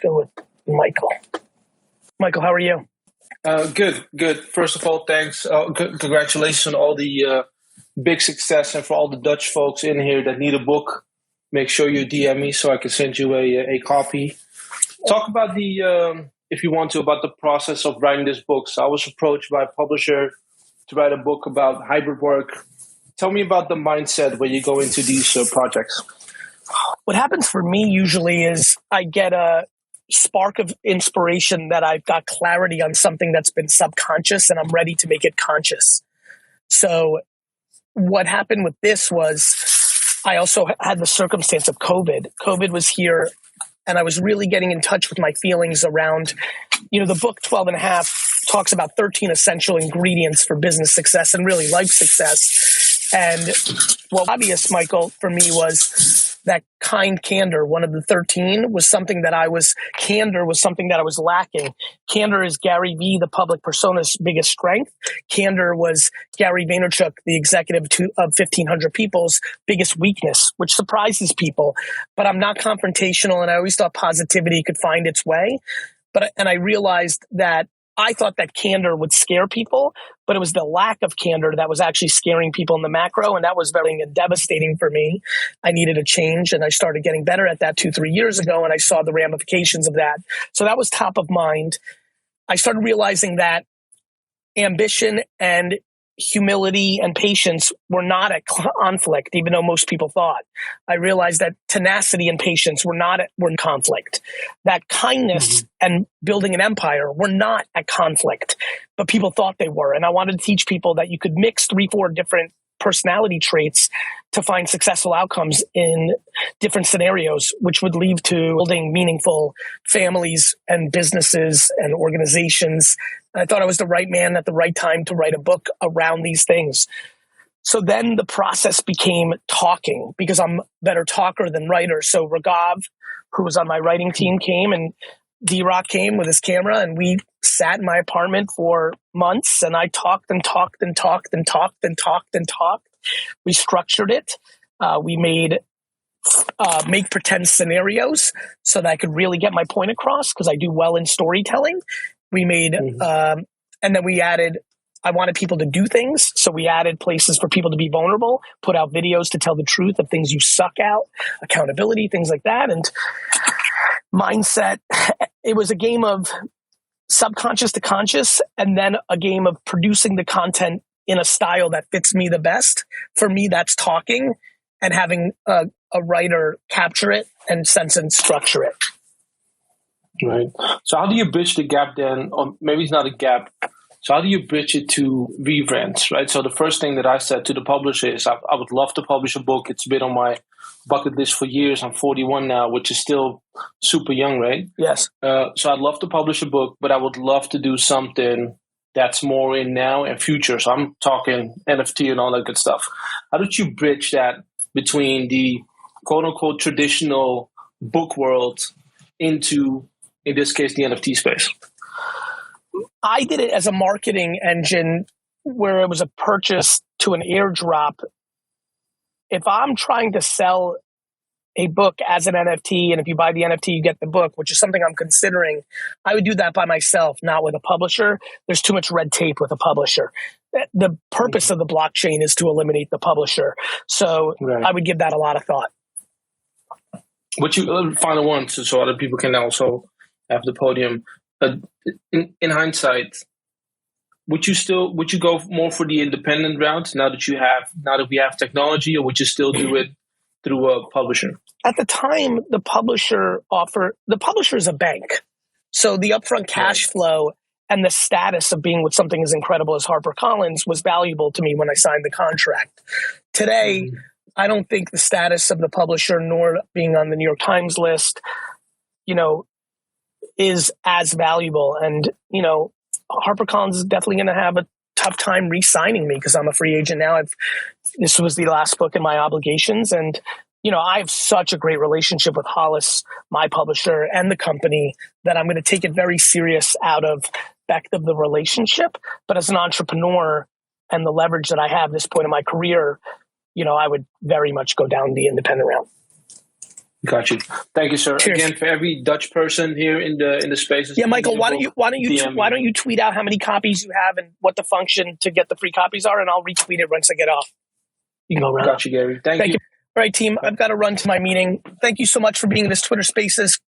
go with Michael. Michael, how are you? Good. First of all, thanks. Congratulations on all the big success, and for all the Dutch folks in here that need a book, make sure you DM me so I can send you a copy. Talk about if you want to, about the process of writing this book. So I was approached by a publisher to write a book about hybrid work. Tell me about the mindset when you go into these projects. What happens for me usually is I get a spark of inspiration that I've got clarity on something that's been subconscious and I'm ready to make it conscious. So what happened with this was I also had the circumstance of COVID. COVID was here and I was really getting in touch with my feelings around, the book 12 and a half talks about 13 essential ingredients for business success and really life success. And what was obvious, Michael, for me was that kind candor, one of the 13, was something that I was lacking. Candor is GaryVee, the public persona's biggest strength. Candor was Gary Vaynerchuk, the executive of 1,500 People's biggest weakness, which surprises people. But I'm not confrontational, and I always thought positivity could find its way. And I realized that I thought that candor would scare people, but it was the lack of candor that was actually scaring people in the macro, and that was very devastating for me. I needed a change, and I started getting better at that 2-3 years ago, and I saw the ramifications of that. So that was top of mind. I started realizing that ambition and humility and patience were not at conflict, even though most people thought. I realized that tenacity and patience were in conflict. That kindness and building an empire were not at conflict, but people thought they were. And I wanted to teach people that you could mix 3-4 different personality traits to find successful outcomes in different scenarios, which would lead to building meaningful families and businesses and organizations. And I thought I was the right man at the right time to write a book around these things. So then the process became talking, because I'm a better talker than writer. So Raghav, who was on my writing team, came, and D-Rock came with his camera, and we sat in my apartment for months, and I talked and talked and talked and talked and talked and talked. We structured it. We made make pretend scenarios so that I could really get my point across, because I do well in storytelling. We made, and then we added, I wanted people to do things. So we added places for people to be vulnerable, put out videos to tell the truth of things you suck out, accountability, things like that. And mindset, it was a game of subconscious to conscious, and then a game of producing the content in a style that fits me the best. For me, that's talking and having a writer capture it and sense and structure it. Right. So how do you bridge the gap then? Or maybe it's not a gap. So how do you bridge it to rebrands, right? So the first thing that I said to the publisher is I would love to publish a book. It's been on my bucket list for years. I'm 41 now, which is still super young, right? Yes. So I'd love to publish a book, but I would love to do something that's more in now and future. So I'm talking NFT and all that good stuff. How did you bridge that between the quote unquote traditional book world into, in this case, the NFT space? I did it as a marketing engine where it was a purchase to an airdrop. If I'm trying to sell a book as an NFT, and if you buy the NFT, you get the book, which is something I'm considering, I would do that by myself, not with a publisher. There's too much red tape with a publisher. The purpose of the blockchain is to eliminate the publisher. So right. I would give that a lot of thought. What you final one, so other people can also have the podium. In hindsight, would you go more for the independent route now that we have technology, or would you still do it through a publisher? At the time, the publisher is a bank. So the upfront cash flow and the status of being with something as incredible as HarperCollins was valuable to me when I signed the contract. Today, I don't think the status of the publisher nor being on the New York Times list, is as valuable. And, HarperCollins is definitely going to have a tough time re-signing me because I'm a free agent now. This was the last book in my obligations. And, I have such a great relationship with Hollis, my publisher, and the company that I'm going to take it very serious out of the relationship. But as an entrepreneur and the leverage that I have at this point in my career, I would very much go down the independent route. Got you. Thank you, sir. Cheers. Again, for every Dutch person here in the spaces. Yeah, Michael, why don't you tweet out how many copies you have and what the function to get the free copies are, and I'll retweet it once I get off. You can go around. Got you, Gary. Thank you. All right, team. I've got to run to my meeting. Thank you so much for being in this Twitter Spaces.